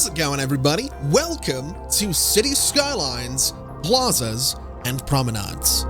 How's it going, everybody? Welcome to City Skylines, Plazas, and Promenades.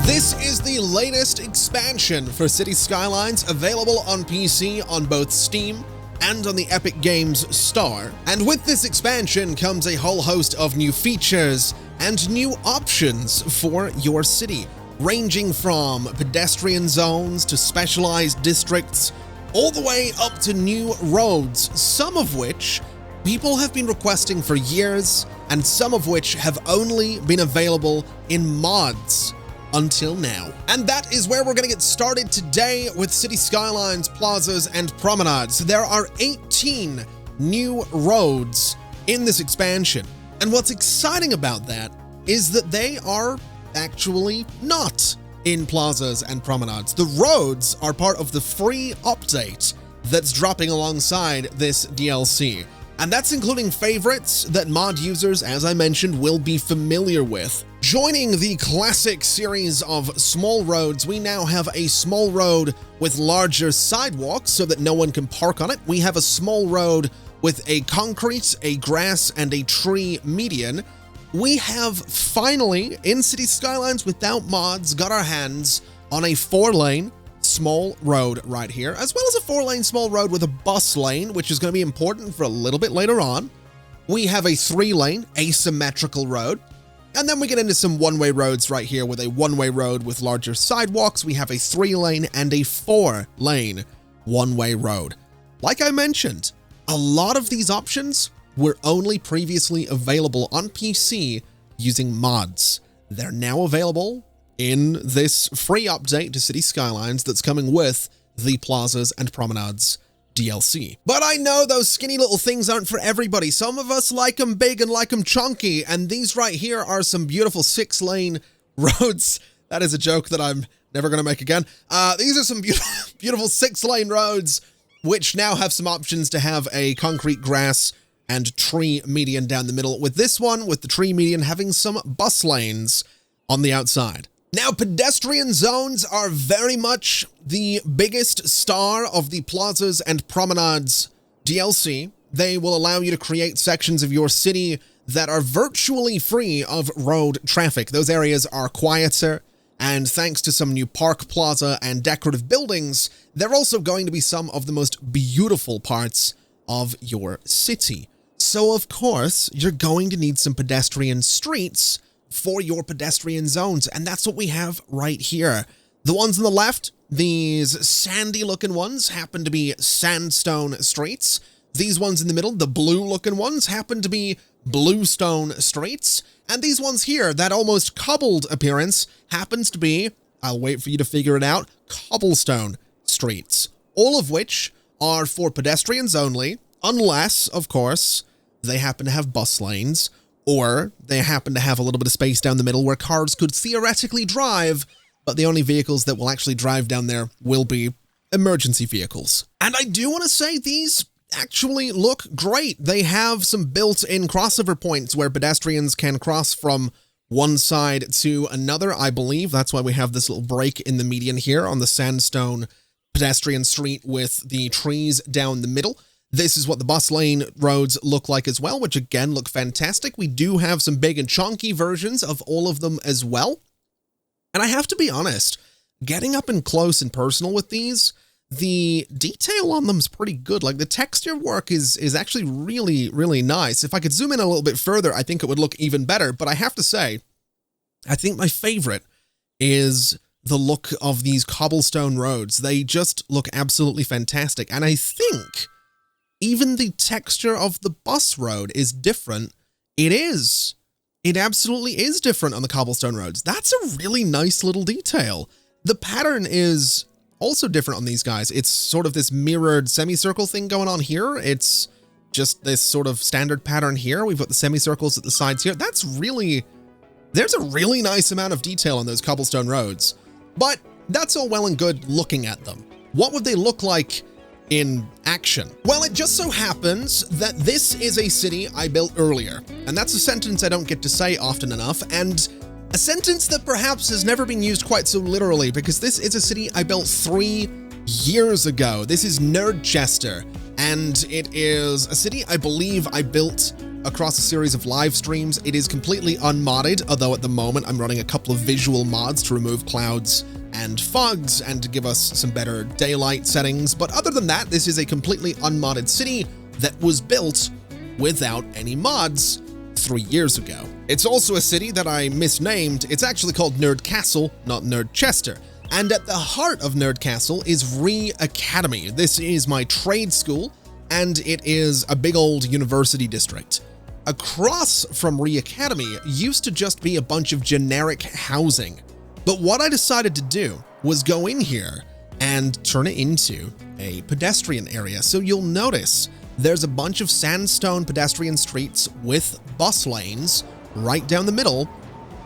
This is the latest expansion for City Skylines, available on PC on both Steam and on the Epic Games Store. And with this expansion comes a whole host of new features and new options for your city, ranging from pedestrian zones to specialized districts, all the way up to new roads, some of which people have been requesting for years, and some of which have only been available in mods until now. And that is where we're going to get started today with City Skylines, Plazas, and Promenades. There are 18 new roads in this expansion, and what's exciting about that is that they are actually not in Plazas and Promenades. The roads are part of the free update that's dropping alongside this DLC, and that's including favorites that mod users, as I mentioned, will be familiar with. Joining the classic series of small roads, we now have a small road with larger sidewalks so that no one can park on it. We have a small road with a concrete, a grass, and a tree median. We have finally, in City Skylines without mods, got our hands on a 4-lane small road right here, as well as a 4-lane small road with a bus lane, which is going to be important for a little bit later on. We have a 3-lane asymmetrical road, and then we get into some one-way roads right here with a one-way road with larger sidewalks. We have a 3-lane and a 4-lane one-way road. Like I mentioned, a lot of these options were only previously available on PC using mods. They're now available in this free update to City Skylines that's coming with the Plazas and Promenades DLC. But I know those skinny little things aren't for everybody. Some of us like them big and like them chunky, and these right here are some beautiful 6-lane roads. That is a joke that I'm never going to make again. These are some beautiful 6-lane roads, which now have some options to have a concrete, grass, and tree median down the middle, with this one, with the tree median, having some bus lanes on the outside. Now, pedestrian zones are very much the biggest star of the Plazas and Promenades DLC. They will allow you to create sections of your city that are virtually free of road traffic. Those areas are quieter, and thanks to some new park plaza and decorative buildings, they're also going to be some of the most beautiful parts of your city. So, of course, you're going to need some pedestrian streets for your pedestrian zones, and that's what we have right here. The ones on the left, these sandy-looking ones, happen to be sandstone streets. These ones in the middle, the blue-looking ones, happen to be bluestone streets. And these ones here, that almost cobbled appearance, happens to be, I'll wait for you to figure it out, cobblestone streets. All of which are for pedestrians only, unless, of course, they happen to have bus lanes, or they happen to have a little bit of space down the middle where cars could theoretically drive, but the only vehicles that will actually drive down there will be emergency vehicles. And I do want to say these actually look great. They have some built-in crossover points where pedestrians can cross from one side to another, I believe. That's why we have this little break in the median here on the sandstone pedestrian street with the trees down the middle. This is what the bus lane roads look like as well, which again look fantastic. We do have some big and chunky versions of all of them as well. And I have to be honest, getting up and close and personal with these, the detail on them is pretty good. Like, the texture work is actually really, really nice. If I could zoom in a little bit further, I think it would look even better. But I have to say, I think my favorite is the look of these cobblestone roads. They just look absolutely fantastic. And I think even the texture of the bus road is different. It is. It absolutely is different on the cobblestone roads. That's a really nice little detail. The pattern is also different on these guys. It's sort of this mirrored semicircle thing going on here. It's just this sort of standard pattern here. We've got the semicircles at the sides here. There's a really nice amount of detail on those cobblestone roads. But that's all well and good looking at them. What would they look like in action? Well, it just so happens that this is a city I built earlier, and that's a sentence I don't get to say often enough, and a sentence that perhaps has never been used quite so literally, because this is a city I built 3 years ago. This is Nerdchester, and it is a city I believe I built across a series of live streams. It is completely unmodded, although at the moment I'm running a couple of visual mods to remove clouds and fogs and to give us some better daylight settings. But other than that, this is a completely unmodded city that was built without any mods 3 years ago. It's also a city that I misnamed. It's actually called Nerd Castle, not Nerdchester. And at the heart of Nerd Castle is Academy. This is my trade school, and it is a big old university district. Across from Academy used to just be a bunch of generic housing. But what I decided to do was go in here and turn it into a pedestrian area. So you'll notice there's a bunch of sandstone pedestrian streets with bus lanes right down the middle.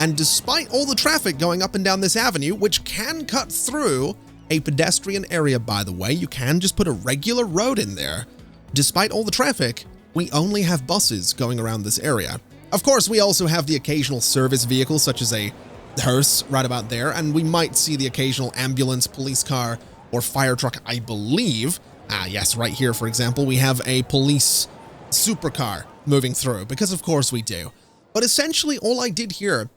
And despite all the traffic going up and down this avenue, which can cut through a pedestrian area, by the way, you can just put a regular road in there. Despite all the traffic, we only have buses going around this area. Of course, we also have the occasional service vehicle, such as a hearse right about there, and we might see the occasional ambulance, police car, or fire truck, I believe. Yes, right here, for example, we have a police supercar moving through, because of course we do. But essentially, all I did here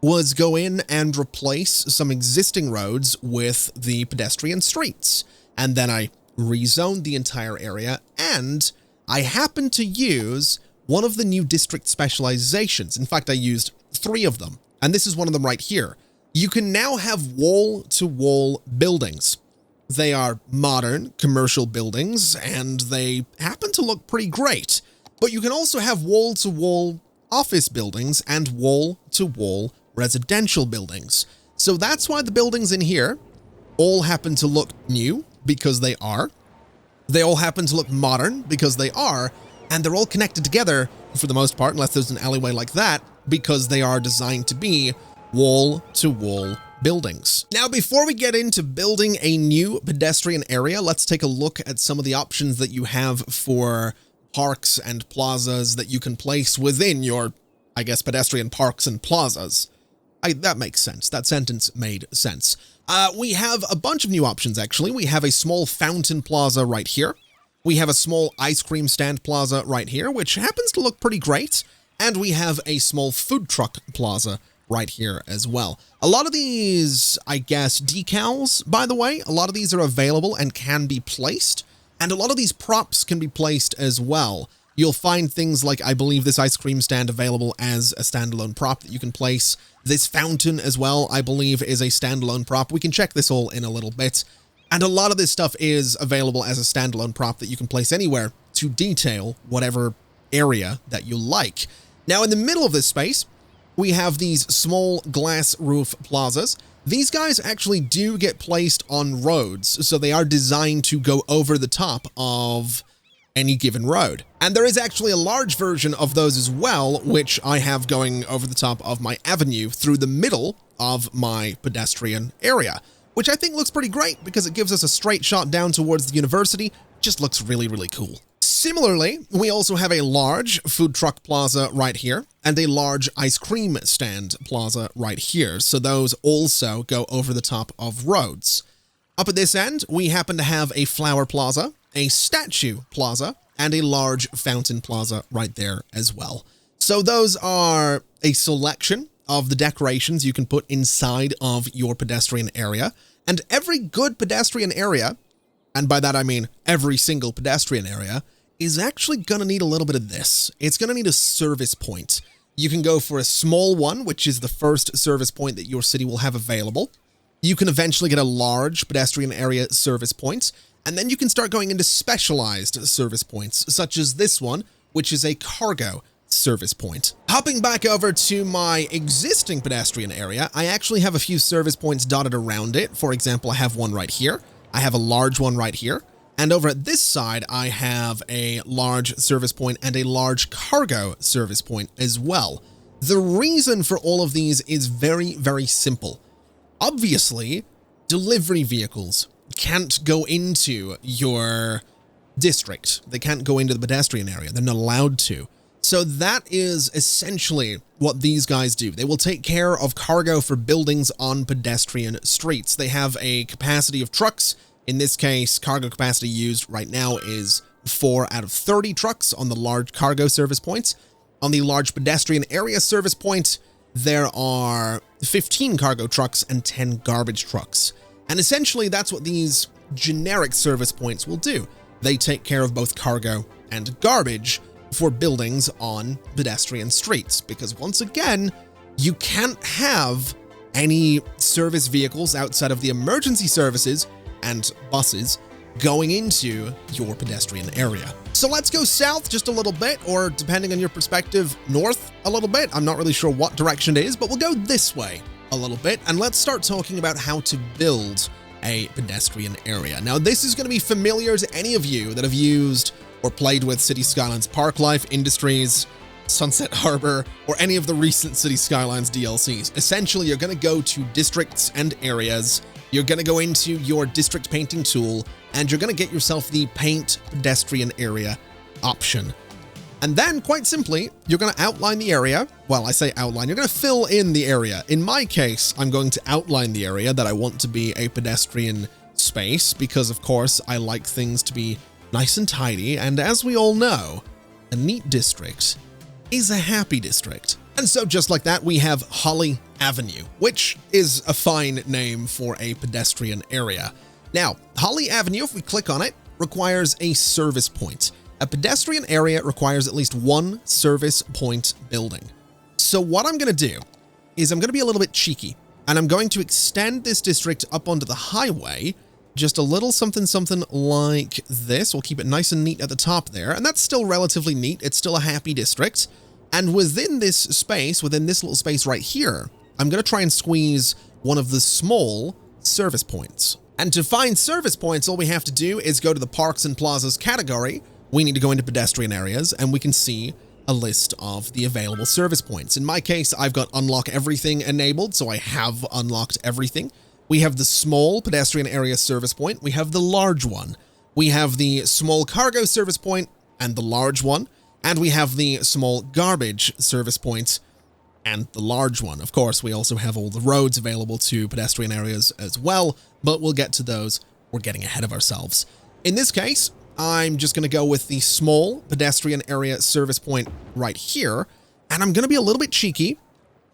was go in and replace some existing roads with the pedestrian streets. And then I rezoned the entire area, and I happened to use one of the new district specializations. In fact, I used 3 of them. And this is one of them right here. You can now have wall-to-wall buildings. They are modern commercial buildings, and they happen to look pretty great. But you can also have wall-to-wall office buildings and wall-to-wall residential buildings. So that's why the buildings in here all happen to look new, because they are. They all happen to look modern, because they are. And they're all connected together, for the most part, unless there's an alleyway like that, because they are designed to be wall-to-wall buildings. Now, before we get into building a new pedestrian area, let's take a look at some of the options that you have for parks and plazas that you can place within your, I guess, pedestrian parks and plazas. That makes sense. That sentence made sense. We have a bunch of new options, actually. We have a small fountain plaza right here. We have a small ice cream stand plaza right here, which happens to look pretty great. And we have a small food truck plaza right here as well. A lot of these, I guess, decals, by the way, a lot of these are available and can be placed. And a lot of these props can be placed as well. You'll find things like, I believe, this ice cream stand available as a standalone prop that you can place. This fountain as well, I believe, is a standalone prop. We can check this all in a little bit. And a lot of this stuff is available as a standalone prop that you can place anywhere to detail whatever area that you like. Now, in the middle of this space, we have these small glass roof plazas. These guys actually do get placed on roads, so they are designed to go over the top of any given road. And there is actually a large version of those as well, which I have going over the top of my avenue through the middle of my pedestrian area, which I think looks pretty great because it gives us a straight shot down towards the university. Just looks really, really cool. Similarly, we also have a large food truck plaza right here and a large ice cream stand plaza right here. So those also go over the top of roads. Up at this end, we happen to have a flower plaza, a statue plaza, and a large fountain plaza right there as well. So those are a selection of the decorations you can put inside of your pedestrian area. And every good pedestrian area, and by that I mean every single pedestrian area, is actually going to need a little bit of this. It's going to need a service point. You can go for a small one, which is the first service point that your city will have available. You can eventually get a large pedestrian area service point, and then you can start going into specialized service points, such as this one, which is a cargo service point. Hopping back over to my existing pedestrian area, I actually have a few service points dotted around it. For example, I have one right here. I have a large one right here. And over at this side, I have a large service point and a large cargo service point as well. The reason for all of these is very, very simple. Obviously, delivery vehicles can't go into your district. They can't go into the pedestrian area. They're not allowed to. So that is essentially what these guys do. They will take care of cargo for buildings on pedestrian streets. They have a capacity of trucks In this case, cargo capacity used right now is 4 out of 30 trucks on the large cargo service points. On the large pedestrian area service point, there are 15 cargo trucks and 10 garbage trucks. And essentially, that's what these generic service points will do. They take care of both cargo and garbage for buildings on pedestrian streets, because once again, you can't have any service vehicles outside of the emergency services and buses going into your pedestrian area. So let's go south just a little bit, or depending on your perspective, north a little bit. I'm not really sure what direction it is, but we'll go this way a little bit, and let's start talking about how to build a pedestrian area. Now, this is going to be familiar to any of you that have used or played with City Skylines Park Life, Industries, Sunset Harbor, or any of the recent City Skylines DLCs. Essentially, you're going to go to districts and areas. You're going to go into your district painting tool, and you're going to get yourself the Paint Pedestrian Area option. And then, quite simply, you're going to outline the area. Well, I say outline, you're going to fill in the area. In my case, I'm going to outline the area that I want to be a pedestrian space because, of course, I like things to be nice and tidy. And as we all know, a neat district is a happy district. And so just like that, we have Holly Avenue, which is a fine name for a pedestrian area. Now, Holly Avenue, if we click on it, requires a service point. A pedestrian area requires at least one service point building. So what I'm going to do is I'm going to be a little bit cheeky, and I'm going to extend this district up onto the highway, just a little something like this. We'll keep it nice and neat at the top there, and that's still relatively neat. It's still a happy district. And within this space, within this little space right here, I'm going to try and squeeze one of the small service points. And to find service points, all we have to do is go to the Parks and Plazas category. We need to go into pedestrian areas, and we can see a list of the available service points. In my case, I've got unlock everything enabled, so I have unlocked everything. We have the small pedestrian area service point. We have the large one. We have the small cargo service point and the large one. And we have the small garbage service point and the large one. Of course, we also have all the roads available to pedestrian areas as well, but we'll get to those. We're getting ahead of ourselves. In this case, I'm just going to go with the small pedestrian area service point right here, and I'm going to be a little bit cheeky,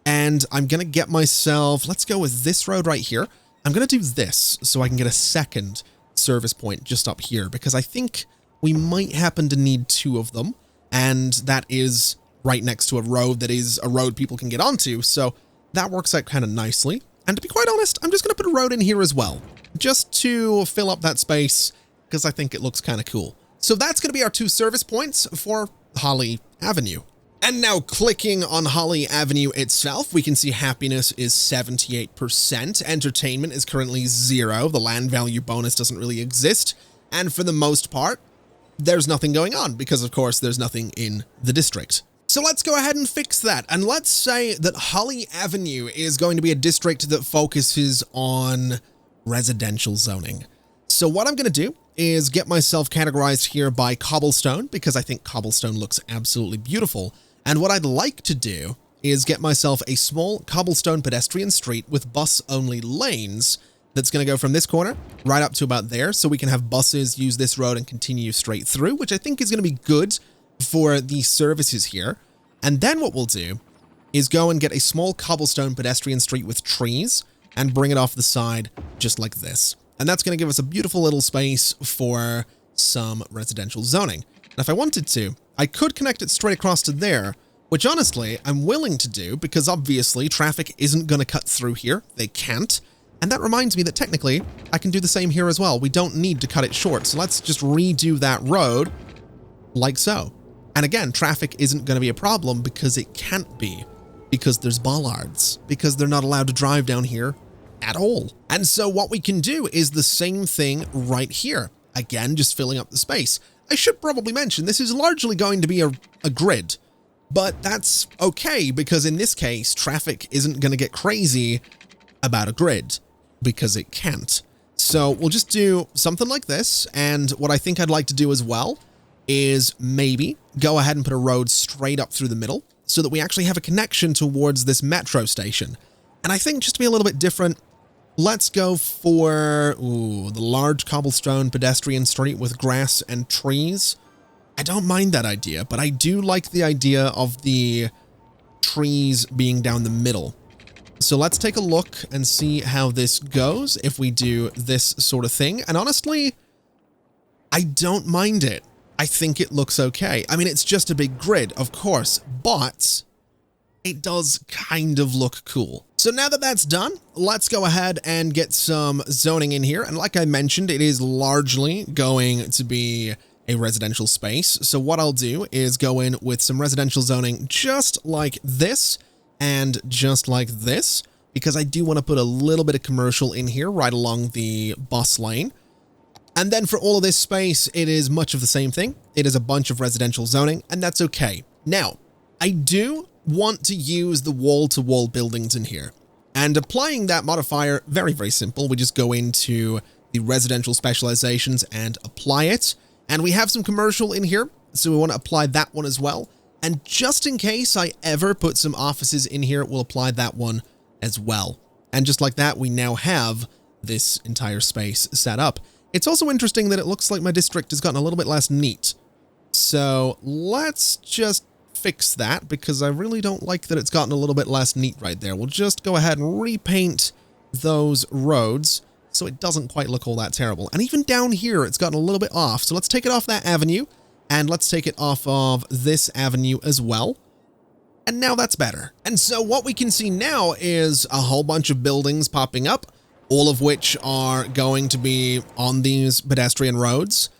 and I'm going to get myself, let's go with this road right here. I'm going to do this so I can get a second service point just up here, because I think we might happen to need 2 of them, and that is right next to a road that is a road people can get onto, so that works out kind of nicely. And to be quite honest, I'm just going to put a road in here as well, just to fill up that space, because I think it looks kind of cool. So that's going to be our 2 service points for Holly Avenue. And now clicking on Holly Avenue itself, we can see happiness is 78%. Entertainment is currently 0. The land value bonus doesn't really exist. And for the most part, there's nothing going on because, of course, there's nothing in the district. So let's go ahead and fix that. And let's say that Holly Avenue is going to be a district that focuses on residential zoning. So what I'm going to do is get myself categorized here by cobblestone, because I think cobblestone looks absolutely beautiful. And what I'd like to do is get myself a small cobblestone pedestrian street with bus-only lanes that's going to go from this corner right up to about there, so we can have buses use this road and continue straight through, which I think is going to be good for the services here. And then what we'll do is go and get a small cobblestone pedestrian street with trees and bring it off the side just like this. And that's going to give us a beautiful little space for some residential zoning. And if I wanted to, I could connect it straight across to there, which honestly, I'm willing to do because obviously traffic isn't going to cut through here. They can't. And that reminds me that technically I can do the same here as well. We don't need to cut it short. So let's just redo that road like so. And again, traffic isn't going to be a problem because it can't be, because there's bollards, because they're not allowed to drive down here at all. And so what we can do is the same thing right here. Again, just filling up the space. I should probably mention this is largely going to be a grid, but that's okay because in this case, traffic isn't going to get crazy about a grid because it can't. So we'll just do something like this. And what I think I'd like to do as well is maybe go ahead and put a road straight up through the middle so that we actually have a connection towards this metro station. And I think just to be a little bit different, Let's go for, the large cobblestone pedestrian street with grass and trees. I don't mind that idea, but I do like the idea of the trees being down the middle. So let's take a look and see how this goes if we do this sort of thing. And honestly, I don't mind it. I think it looks okay. I mean, it's just a big grid, of course, but it does kind of look cool. So now that that's done, let's go ahead and get some zoning in here. And like I mentioned, it is largely going to be a residential space. So what I'll do is go in with some residential zoning just like this and just like this, because I do want to put a little bit of commercial in here right along the bus lane. And then for all of this space, it is much of the same thing. It is a bunch of residential zoning, and that's okay. Now, I do want to use the wall-to-wall buildings in here. And applying that modifier, very, very simple. We just go into the residential specializations and apply it. And we have some commercial in here, so we want to apply that one as well. And just in case I ever put some offices in here, we'll apply that one as well. And just like that, we now have this entire space set up. It's also interesting that it looks like my district has gotten a little bit less neat. So let's just fix that, because I really don't like that it's gotten a little bit less neat right there. We'll just go ahead and repaint those roads so it doesn't quite look all that terrible. And even down here, it's gotten a little bit off. So let's take it off that avenue, and let's take it off of this avenue as well. And now that's better. And so what we can see now is a whole bunch of buildings popping up, all of which are going to be on these pedestrian roads.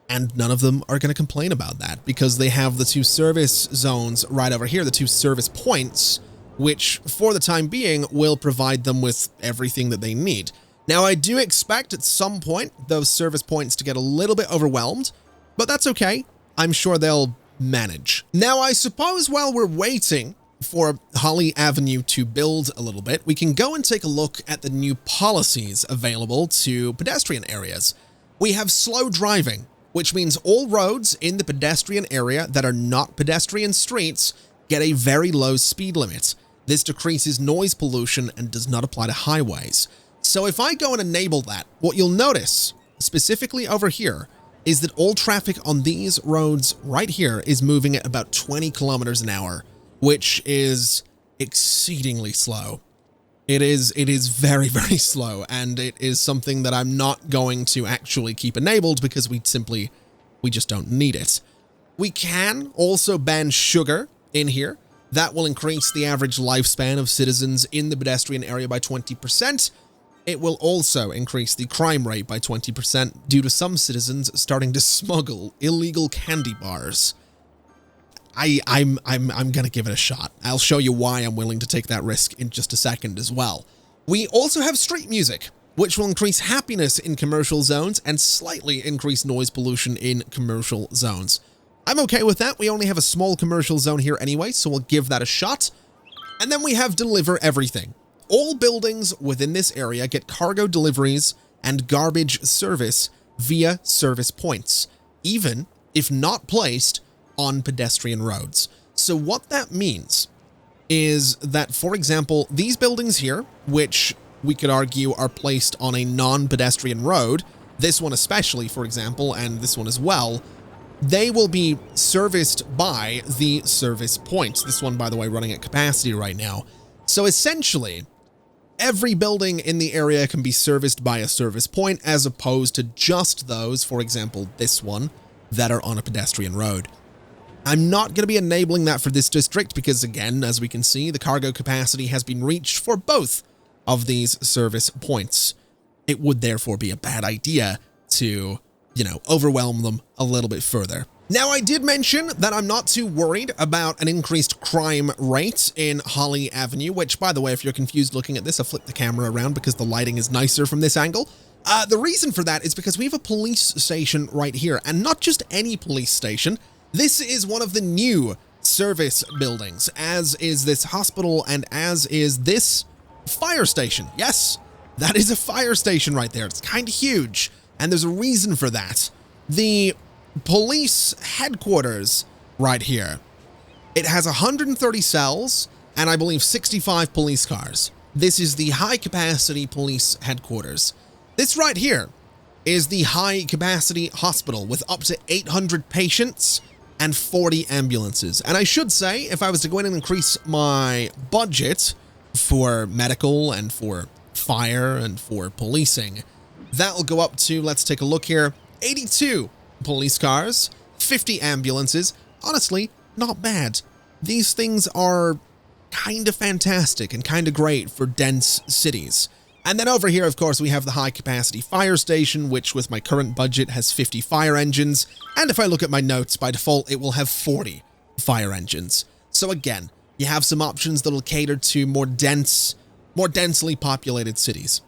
And none of them are going to complain about that, because they have the two service zones right over here, the two service points, which for the time being will provide them with everything that they need. Now, I do expect at some point those service points to get a little bit overwhelmed, but that's okay. I'm sure they'll manage. Now, I suppose while we're waiting for Holly Avenue to build a little bit, we can go and take a look at the new policies available to pedestrian areas. We have slow driving, which means all roads in the pedestrian area that are not pedestrian streets get a very low speed limit. This decreases noise pollution and does not apply to highways. So if I go and enable that, what you'll notice, specifically over here, is that all traffic on these roads right here is moving at about 20 kilometers an hour, which is exceedingly slow. It is very, very slow, and it is something that I'm not going to actually keep enabled because we just don't need it. We can also ban sugar in here. That will increase the average lifespan of citizens in the pedestrian area by 20%. It will also increase the crime rate by 20% due to some citizens starting to smuggle illegal candy bars. I'm gonna give it a shot. I'll show you why I'm willing to take that risk in just a second as well. We also have street music, which will increase happiness in commercial zones and slightly increase noise pollution in commercial zones. I'm okay with that. We only have a small commercial zone here anyway, so we'll give that a shot. And then we have deliver everything. All buildings within this area get cargo deliveries and garbage service via service points, even if not placed on pedestrian roads. So what that means is that, for example, these buildings here, which we could argue are placed on a non-pedestrian road, this one especially, for example, and this one as well, they will be serviced by the service points. This one, by the way, running at capacity right now. So essentially, every building in the area can be serviced by a service point, as opposed to just those, for example, this one, that are on a pedestrian road. I'm not going to be enabling that for this district because, again, as we can see, the cargo capacity has been reached for both of these service points. It would therefore be a bad idea to, overwhelm them a little bit further. Now, I did mention that I'm not too worried about an increased crime rate in Holly Avenue, which, by the way, if you're confused looking at this, I'll flip the camera around because the lighting is nicer from this angle. The reason for that is because we have a police station right here, and not just any police station. This is one of the new service buildings, as is this hospital and as is this fire station. Yes, that is a fire station right there. It's kind of huge, and there's a reason for that. The police headquarters right here, it has 130 cells and I believe 65 police cars. This is the high capacity police headquarters. This right here is the high capacity hospital with up to 800 patients and 40 ambulances. And I should say, if I was to go in and increase my budget for medical and for fire and for policing, that will go up to, let's take a look here, 82 police cars, 50 ambulances. Honestly, not bad. These things are kind of fantastic and kind of great for dense cities. And then over here, of course, we have the high capacity fire station, which with my current budget has 50 fire engines. And if I look at my notes, by default, it will have 40 fire engines. So again, you have some options that'll cater to more densely populated cities.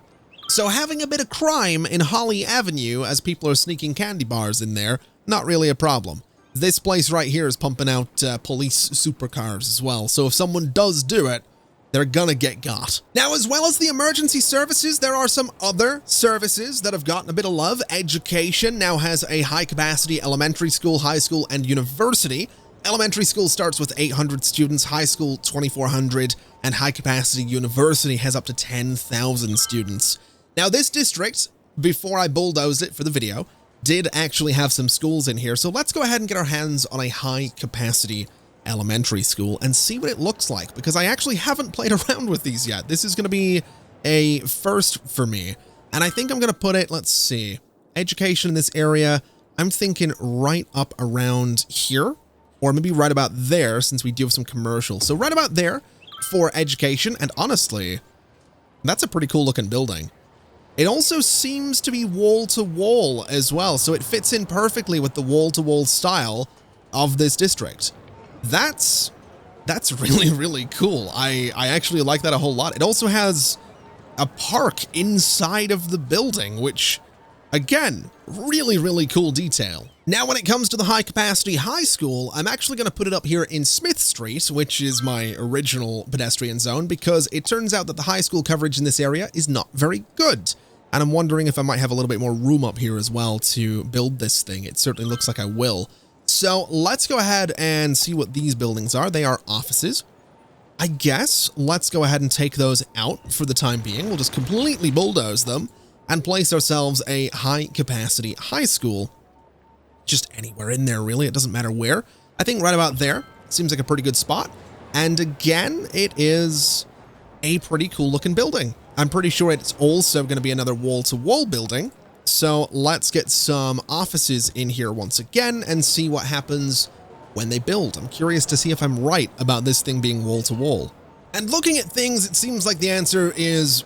So having a bit of crime in Holly Avenue as people are sneaking candy bars in there, not really a problem. This place right here is pumping out police supercars as well, so if someone does do it, they're gonna get got. Now, as well as the emergency services, there are some other services that have gotten a bit of love. Education now has a high-capacity elementary school, high school, and university. Elementary school starts with 800 students, high school 2,400, and high-capacity university has up to 10,000 students. Now, this district, before I bulldozed it for the video, did actually have some schools in here, so let's go ahead and get our hands on a high-capacity elementary school and see what it looks like, because I actually haven't played around with these yet. This is going to be a first for me, and I think I'm going to put it, let's see, education in this area, I'm thinking right up around here, or maybe right about there, since we do have some commercials. So right about there for education, and honestly, that's a pretty cool looking building. It also seems to be wall-to-wall as well, so it fits in perfectly with the wall-to-wall style of this district. That's really, really cool. I actually like that a whole lot. It also has a park inside of the building, which, again, really, really cool detail. Now, when it comes to the high-capacity high school, I'm actually going to put it up here in Smith Street, which is my original pedestrian zone, because it turns out that the high school coverage in this area is not very good. And I'm wondering if I might have a little bit more room up here as well to build this thing. It certainly looks like I will. So let's go ahead and see what these buildings are. They are offices. I guess let's go ahead and take those out for the time being. We'll just completely bulldoze them and place ourselves a high-capacity high school. Just anywhere in there, really. It doesn't matter where. I think right about there seems like a pretty good spot. And again, it is a pretty cool-looking building. I'm pretty sure it's also going to be another wall-to-wall building. So let's get some offices in here once again and see what happens when they build. I'm curious to see if I'm right about this thing being wall-to-wall. And looking at things, it seems like the answer is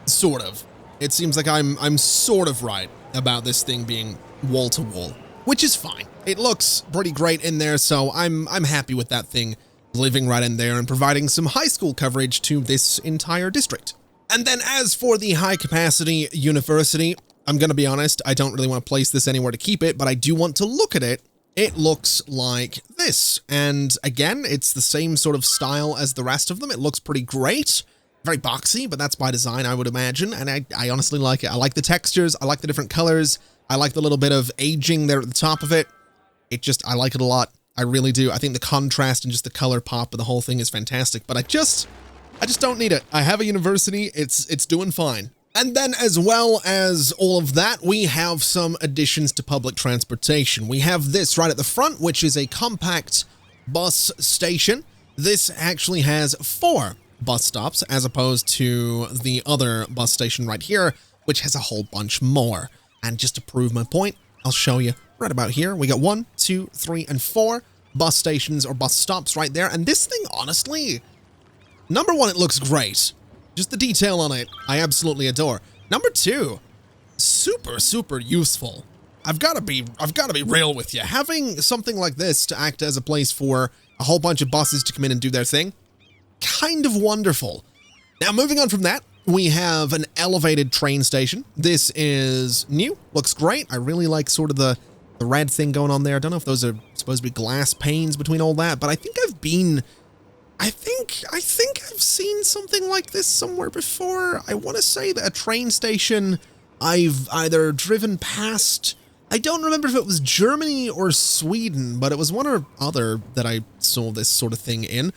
sort of. It seems like I'm sort of right about this thing being wall-to-wall, which is fine. It looks pretty great in there, so I'm happy with that thing living right in there and providing some high school coverage to this entire district. And then as for the high-capacity university, I'm going to be honest, I don't really want to place this anywhere to keep it, but I do want to look at it. It looks like this. And again, it's the same sort of style as the rest of them. It looks pretty great. Very boxy, but that's by design, I would imagine. And I honestly like it. I like the textures. I like the different colors. I like the little bit of aging there at the top of it. I like it a lot. I really do. I think the contrast and just the color pop of the whole thing is fantastic, but I just don't need it. I have a university. It's doing fine. And then as well as all of that, we have some additions to public transportation. We have this right at the front, which is a compact bus station. This actually has 4 bus stops as opposed to the other bus station right here, which has a whole bunch more. And just to prove my point, I'll show you right about here. We got 1, 2, 3, and 4 bus stations or bus stops right there. And this thing, honestly, number 1, it looks great. Just the detail on it, I absolutely adore. Number 2, super, super useful. I've got to be real with you. Having something like this to act as a place for a whole bunch of buses to come in and do their thing, kind of wonderful. Now, moving on from that, we have an elevated train station. This is new, looks great. I really like sort of the red thing going on there. I don't know if those are supposed to be glass panes between all that, but I think I think I've seen something like this somewhere before. I want to say that a train station I've either driven past, I don't remember if it was Germany or Sweden, but it was one or other that I saw this sort of thing in.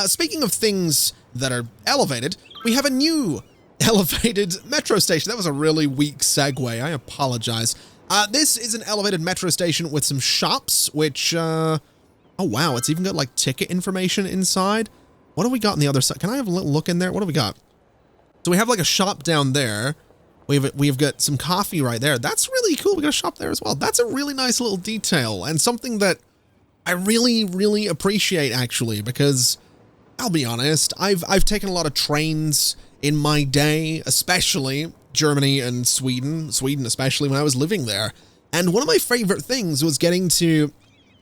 Speaking of things that are elevated, we have a new elevated metro station. That was a really weak segue. I apologize. This is an elevated metro station with some shops, which, oh wow, it's even got like ticket information inside. What do we got on the other side? Can I have a little look in there? What do we got? So we have like a shop down there. We've got some coffee right there. That's really cool. We got a shop there as well. That's a really nice little detail and something that I really, really appreciate actually, because I'll be honest, I've taken a lot of trains in my day, especially Germany and Sweden especially when I was living there. And one of my favorite things was getting to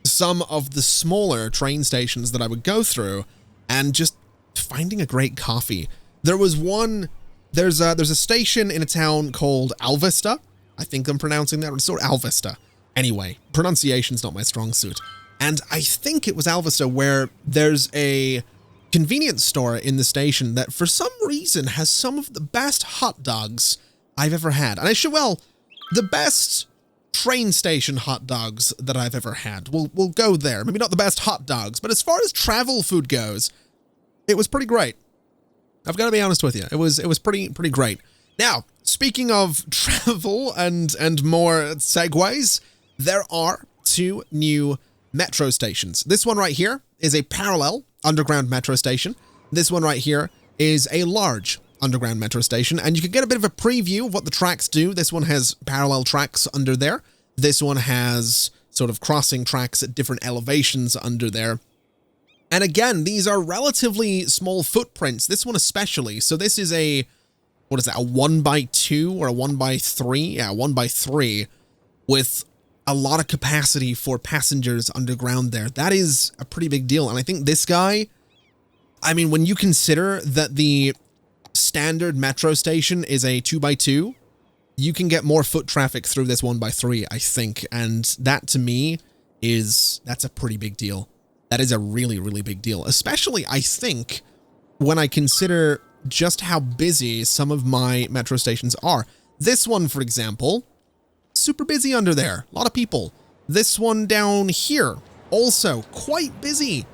some of the smaller train stations that I would go through and just finding a great coffee. There was one, there's a station in a town called Alvesta. I think I'm pronouncing that, or Alvesta. Anyway, pronunciation's not my strong suit. And I think it was Alvesta where there's a convenience store in the station that for some reason has some of the best hot dogs I've ever had. And the best train station hot dogs that I've ever had. We'll go there. Maybe not the best hot dogs, but as far as travel food goes, it was pretty great. I've got to be honest with you. It was pretty great. Now, speaking of travel and more segues, there are two new metro stations. This one right here is a parallel underground metro station. This one right here is a large underground metro station, and you can get a bit of a preview of what the tracks do. This one has parallel tracks under there. This one has sort of crossing tracks at different elevations under there. And again, these are relatively small footprints, this one especially. So this is a 1x2 or a 1x3? Yeah, 1x3 with a lot of capacity for passengers underground there. That is a pretty big deal. And I think this guy, I mean, when you consider that the standard metro station is a 2x2, you can get more foot traffic through this 1x3, I think. And that to me that's a pretty big deal. That is a really, really big deal, especially I think when I consider just how busy some of my metro stations are. This one, for example, super busy under there. A lot of people. This one down here, also quite busy.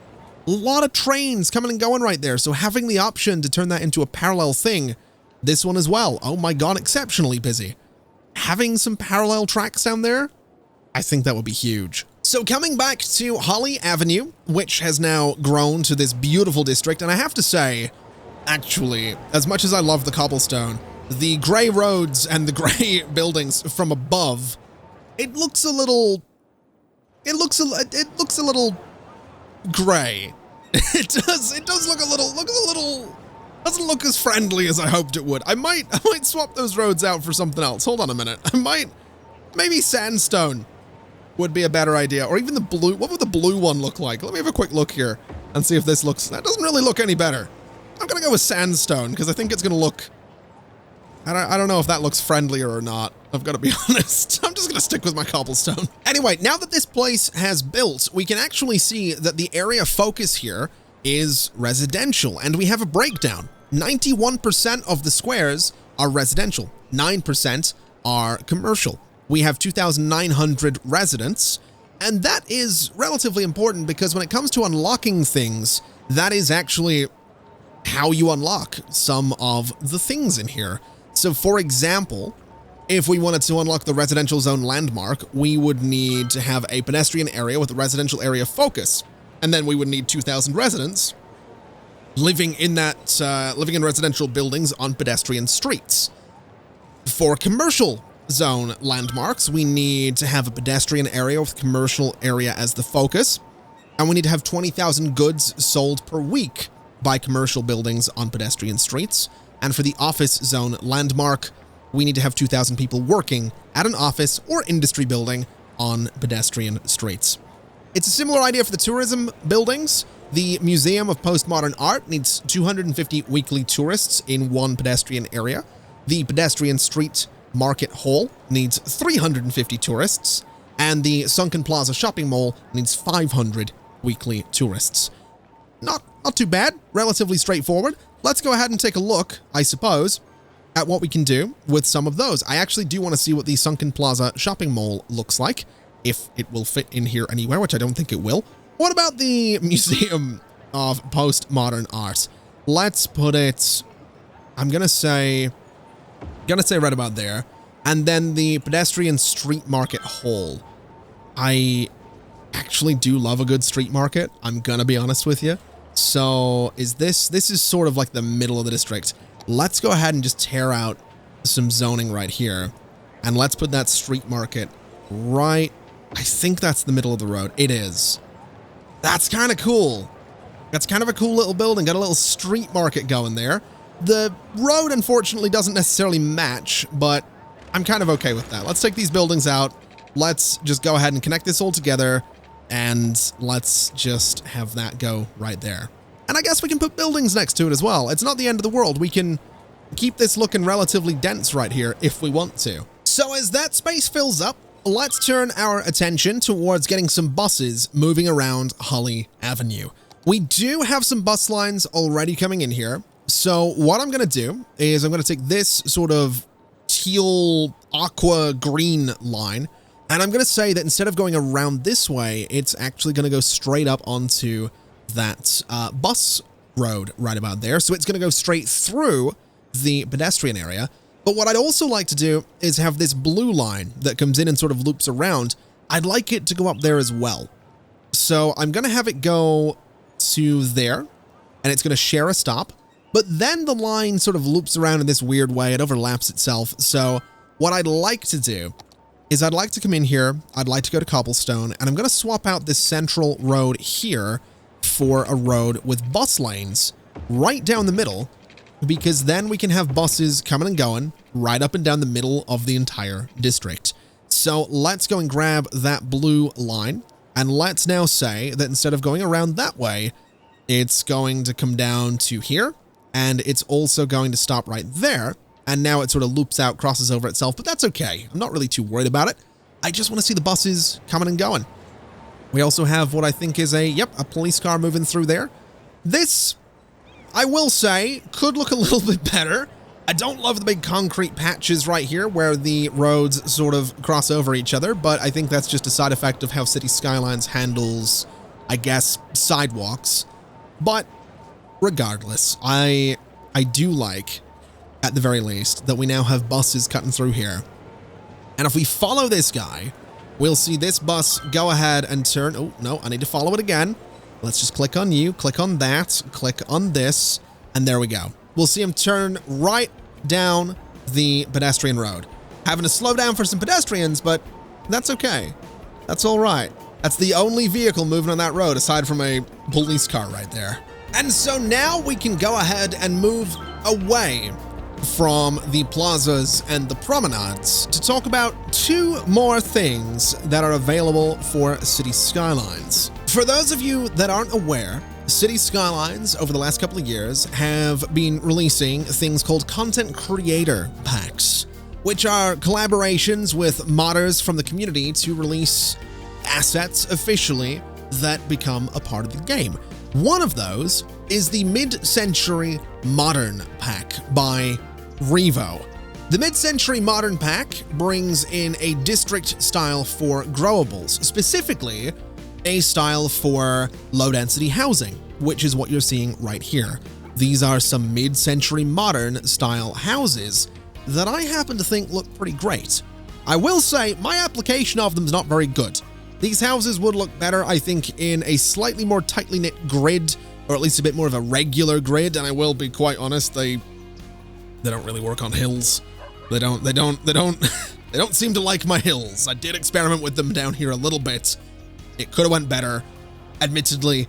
A lot of trains coming and going right there. So having the option to turn that into a parallel thing, this one as well. Oh my God, exceptionally busy. Having some parallel tracks down there, I think that would be huge. So coming back to Holly Avenue, which has now grown to this beautiful district, and I have to say, actually, as much as I love the cobblestone, the gray roads and the gray buildings from above, it looks a little gray. It does look a little, doesn't look as friendly as I hoped it would. I might swap those roads out for something else. Hold on a minute. Maybe sandstone would be a better idea, or even the blue. What would the blue one look like? Let me have a quick look here and see if this looks, that doesn't really look any better. I'm gonna go with sandstone because I think it's gonna look, I don't know if that looks friendlier or not. I've got to be honest. I'm just going to stick with my cobblestone. Anyway, now that this place has built, we can actually see that the area focus here is residential, and we have a breakdown. 91% of the squares are residential. 9% are commercial. We have 2,900 residents, and that is relatively important because when it comes to unlocking things, that is actually how you unlock some of the things in here. So for example, if we wanted to unlock the residential zone landmark, we would need to have a pedestrian area with a residential area focus. And then we would need 2,000 residents living in residential buildings on pedestrian streets. For commercial zone landmarks, we need to have a pedestrian area with commercial area as the focus. And we need to have 20,000 goods sold per week by commercial buildings on pedestrian streets. And for the office zone landmark, we need to have 2,000 people working at an office or industry building on pedestrian streets. It's a similar idea for the tourism buildings. The Museum of Postmodern Art needs 250 weekly tourists in one pedestrian area. The Pedestrian Street Market Hall needs 350 tourists. And the Sunken Plaza Shopping Mall needs 500 weekly tourists. Not too bad, relatively straightforward. Let's go ahead and take a look, I suppose, at what we can do with some of those. I actually do want to see what the Sunken Plaza Shopping Mall looks like, if it will fit in here anywhere, which I don't think it will. What about the Museum of Postmodern Art? Let's put it I'm gonna say right about there. And then the pedestrian street market hall. I actually do love a good street market. I'm gonna be honest with you. So this is sort of like the middle of the district. Let's go ahead and just tear out some zoning right here. And let's put that street market right. I think that's the middle of the road. It is. That's kind of cool. That's kind of a cool little building. Got a little street market going there. The road, unfortunately, doesn't necessarily match, but I'm kind of okay with that. Let's take these buildings out. Let's just go ahead and connect this all together, and let's just have that go right there. And I guess we can put buildings next to it as well. It's not the end of the world. We can keep this looking relatively dense right here if we want to. So as that space fills up, let's turn our attention towards getting some buses moving around Holly Avenue. We do have some bus lines already coming in here. So what I'm going to do is I'm going to take this sort of teal aqua green line, and I'm going to say that instead of going around this way, it's actually going to go straight up onto that bus road right about there. So it's going to go straight through the pedestrian area. But what I'd also like to do is have this blue line that comes in and sort of loops around. I'd like it to go up there as well. So I'm going to have it go to there, and it's going to share a stop. But then the line sort of loops around in this weird way. It overlaps itself. So what I'd like to do is I'd like to come in here. I'd like to go to cobblestone, and I'm going to swap out this central road here for a road with bus lanes right down the middle, because then we can have buses coming and going right up and down the middle of the entire district. So let's go and grab that blue line, and let's now say that instead of going around that way, it's going to come down to here, and it's also going to stop right there. And now it sort of loops out, crosses over itself, but that's okay. I'm not really too worried about it. I just want to see the buses coming and going. We also have what I think is a police car moving through there. This, I will say, could look a little bit better. I don't love the big concrete patches right here where the roads sort of cross over each other, but I think that's just a side effect of how City Skylines handles, I guess, sidewalks. But regardless, I do like, at the very least, that we now have buses cutting through here. And if we follow this guy, we'll see this bus go ahead and turn. Oh, no, I need to follow it again. Let's just click on you, click on that, click on this, and there we go. We'll see him turn right down the pedestrian road. Having to slow down for some pedestrians, but that's okay. That's all right. That's the only vehicle moving on that road aside from a police car right there. And so now we can go ahead and move away from the plazas and the promenades to talk about two more things that are available for City Skylines. For those of you that aren't aware, City Skylines over the last couple of years have been releasing things called content creator packs, which are collaborations with modders from the community to release assets officially that become a part of the game. One of those is the MidCentury Modern pack by Revo. The MidCentury Modern pack brings in a district style for growables, specifically a style for low-density housing, which is what you're seeing right here. These are some MidCentury Modern style houses that I happen to think look pretty great. I will say my application of them is not very good. These houses would look better, I think, in a slightly more tightly knit grid, or at least a bit more of a regular grid, and I will be quite honest, they don't really work on hills. They don't seem to like my hills. I did experiment with them down here a little bit. It could have went better. Admittedly,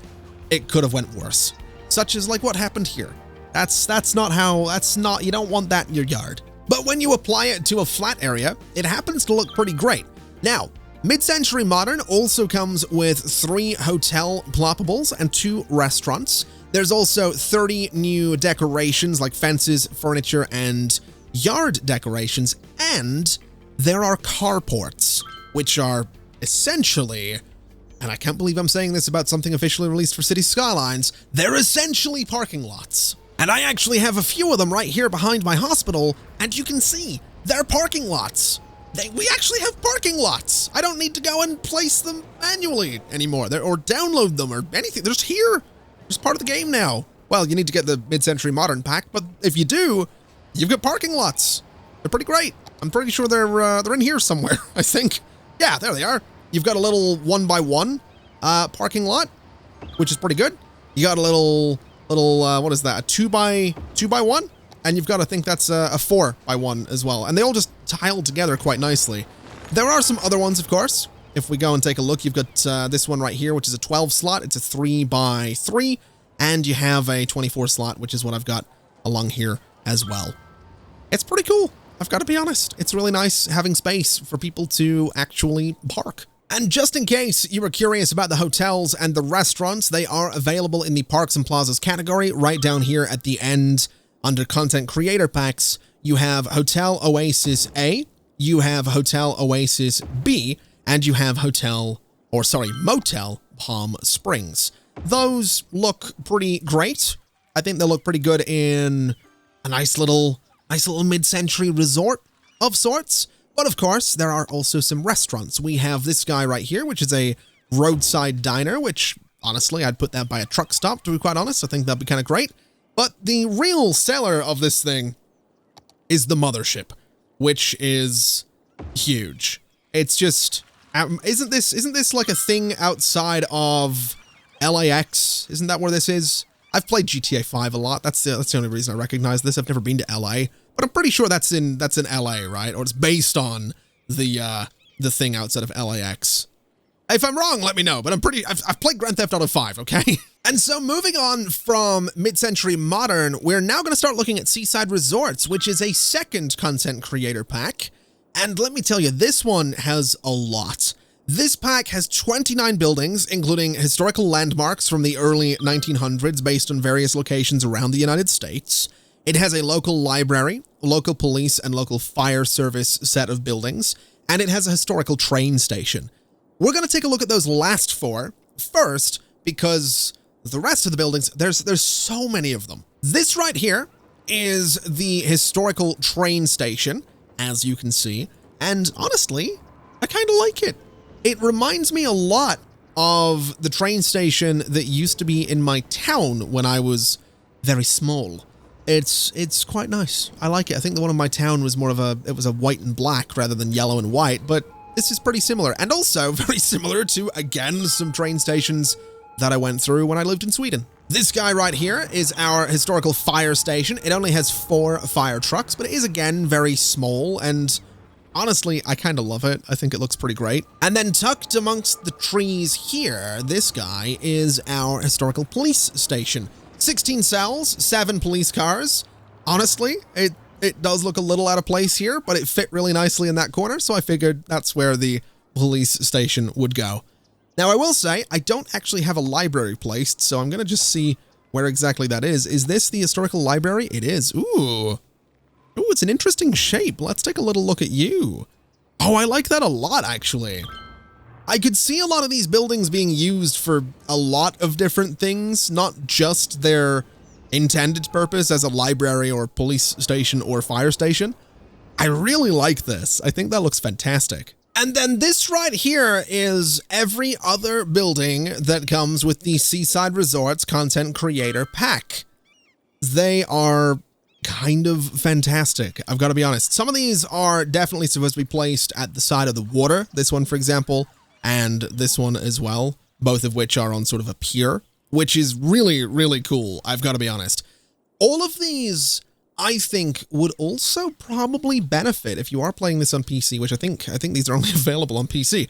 it could have went worse. Such as like what happened here. That's not, you don't want that in your yard. But when you apply it to a flat area, it happens to look pretty great. Now, MidCentury Modern also comes with 3 hotel ploppables and 2 restaurants. There's also 30 new decorations like fences, furniture, and yard decorations, and there are carports, which are essentially, and I can't believe I'm saying this about something officially released for City Skylines, they're essentially parking lots. And I actually have a few of them right here behind my hospital, and you can see, they're parking lots. We actually have parking lots. I don't need to go and place them manually anymore, or download them or anything. They're just here. They're just part of the game now. well, you need to get the MidCentury Modern pack, but if you do, you've got parking lots. They're pretty great. I'm pretty sure they're in here somewhere, I think. Yeah, there they are. You've got a little 1x1 parking lot, which is pretty good. You got a little what is that? A 2x1? And you've got, I think that's a 4x1 as well. And they all just tile together quite nicely. There are some other ones, of course. If we go and take a look, you've got this one right here, which is a 12 slot. It's a 3x3. And you have a 24 slot, which is what I've got along here as well. It's pretty cool. I've got to be honest. It's really nice having space for people to actually park. And just in case you were curious about the hotels and the restaurants, they are available in the Parks and Plazas category right down here at the end. Under Content Creator Packs, you have Hotel Oasis A, you have Hotel Oasis B, and you have Motel Palm Springs. Those look pretty great. I think they look pretty good in a nice little mid-century resort of sorts. But of course, there are also some restaurants. We have this guy right here, which is a roadside diner, which honestly, I'd put that by a truck stop, to be quite honest. I think that'd be kind of great. But the real seller of this thing is the mothership, which is huge. It's just, isn't this like a thing outside of LAX? Isn't that where this is? I've played GTA 5 a lot. That's the only reason I recognize this. I've never been to LA, but I'm pretty sure that's in LA, right? Or it's based on the thing outside of LAX. If I'm wrong, let me know, but I've played Grand Theft Auto 5, okay? And so moving on from MidCentury Modern, we're now going to start looking at Seaside Resorts, which is a second content creator pack. And let me tell you, this one has a lot. This pack has 29 buildings, including historical landmarks from the early 1900s based on various locations around the United States. It has a local library, local police, and local fire service set of buildings, and it has a historical train station. We're going to take a look at those last four first, because the rest of the buildings, there's so many of them. This right here is the historical train station, as you can see, and honestly, I kind of like it. It reminds me a lot of the train station that used to be in my town when I was very small. It's quite nice. I like it. I think the one in my town was it was a white and black rather than yellow and white, but this is pretty similar, and also very similar to, again, some train stations that I went through when I lived in Sweden. This guy right here is our historical fire station. It only has 4 fire trucks, but it is, again, very small, and honestly, I kind of love it. I think it looks pretty great. And then tucked amongst the trees here, this guy is our historical police station. 16 cells, 7 police cars. Honestly, it does look a little out of place here, but it fit really nicely in that corner, so I figured that's where the police station would go. Now, I will say, I don't actually have a library placed, so I'm going to just see where exactly that is. Is this the historical library? It is. Ooh, it's an interesting shape. Let's take a little look at you. Oh, I like that a lot, actually. I could see a lot of these buildings being used for a lot of different things, not just their intended purpose as a library or police station or fire station. I really like this. I think that looks fantastic. And then this right here is every other building that comes with the Seaside Resorts Content Creator Pack. They are kind of fantastic, I've got to be honest. Some of these are definitely supposed to be placed at the side of the water. This one, for example, and this one as well, both of which are on sort of a pier, which is really, really cool, I've got to be honest. All of these, I think, would also probably benefit if you are playing this on PC, which I think these are only available on PC.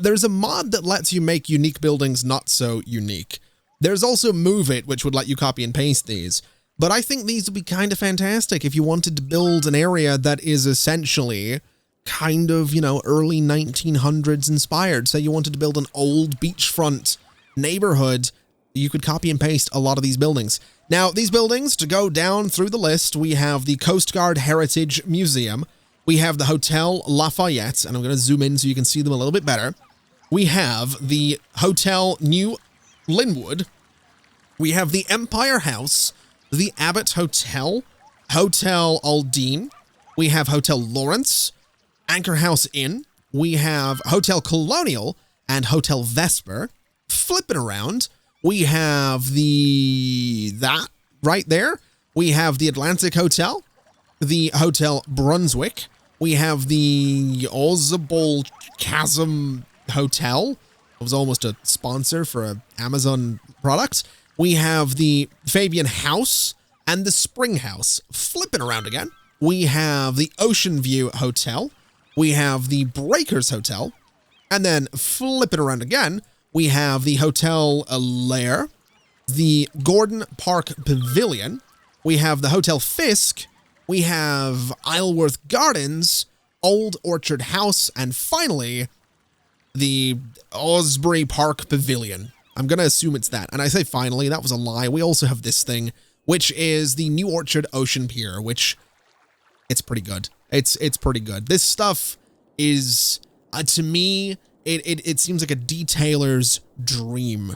There's a mod that lets you make unique buildings not so unique. There's also Move It, which would let you copy and paste these. But I think these would be kind of fantastic if you wanted to build an area that is essentially kind of, early 1900s inspired. Say you wanted to build an old beachfront neighborhood, you could copy and paste a lot of these buildings. Now, these buildings, to go down through the list, we have the Coast Guard Heritage Museum. We have the Hotel Lafayette, and I'm going to zoom in so you can see them a little bit better. We have the Hotel New Linwood. We have the Empire House, the Abbott Hotel, Hotel Aldine. We have Hotel Lawrence, Anchor House Inn. We have Hotel Colonial and Hotel Vesper. Flipping around, We have that right there. We have the Atlantic Hotel, the Hotel Brunswick. We have the Ozable Chasm Hotel. It was almost a sponsor for an Amazon product. We have the Fabian House and the Spring House. Flipping around again. We have the Ocean View Hotel. We have the Breakers Hotel. And then flipping around again, we have the Hotel Lair, the Gordon Park Pavilion. We have the Hotel Fisk. We have Isleworth Gardens, Old Orchard House, and finally, the Osbury Park Pavilion. I'm going to assume it's that. And I say finally, that was a lie. We also have this thing, which is the New Orchard Ocean Pier, which it's pretty good. It's pretty good. This stuff is, to me, it seems like a detailer's dream.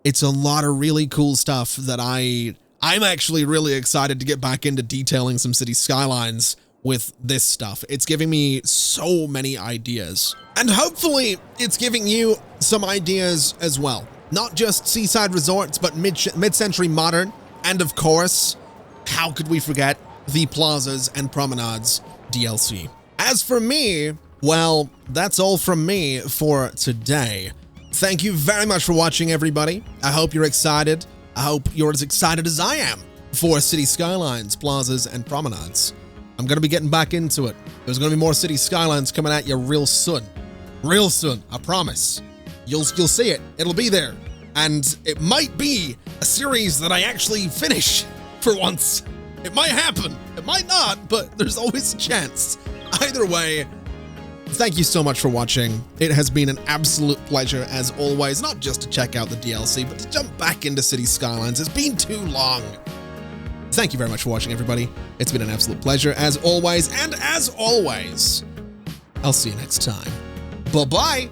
It's a lot of really cool stuff that I'm actually really excited to get back into detailing some city skylines with this stuff. It's giving me so many ideas. And hopefully it's giving you some ideas as well. Not just Seaside Resorts, but MidCentury Modern. And of course, how could we forget the Plazas and Promenades DLC? As for me, well, that's all from me for today. Thank you very much for watching, everybody. I hope you're excited. I hope you're as excited as I am for City Skylines, Plazas, and Promenades. I'm going to be getting back into it. There's going to be more City Skylines coming at you real soon. Real soon, I promise. You'll see it. It'll be there. And it might be a series that I actually finish for once. It might happen. It might not, but there's always a chance. Either way, thank you so much for watching. It has been an absolute pleasure as always, not just to check out the DLC, but to jump back into City Skylines. It's been too long. Thank you very much for watching, everybody. It's been an absolute pleasure as always, and as always, I'll see you next time. Bye-bye.